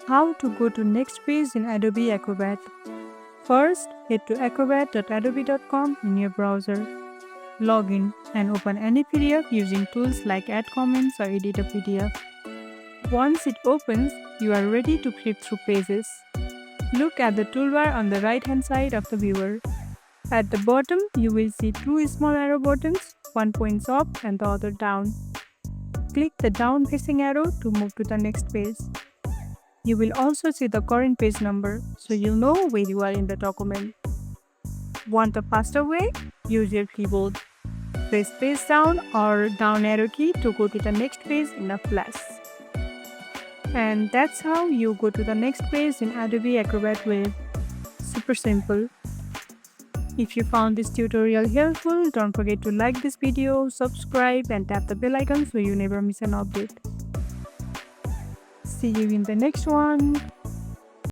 How to go to next page in Adobe Acrobat. First, head to acrobat.adobe.com in your browser. Log in and open any PDF using tools like Add Comments or Edit a PDF. Once it opens, you are ready to flip through pages. Look at the toolbar on the right hand side of the viewer. At the bottom, you will see two small arrow buttons, one points up and the other down. Click the down facing arrow to move to the next page. You will also see the current page number, so you'll know where you are in the document. Want a faster way? Use your keyboard. Press page down or down arrow key to go to the next page in a flash. And that's how you go to the next page in Adobe Acrobat with. Super simple. If you found this tutorial helpful, don't forget to like this video, subscribe and tap the bell icon so you never miss an update. See you in the next one.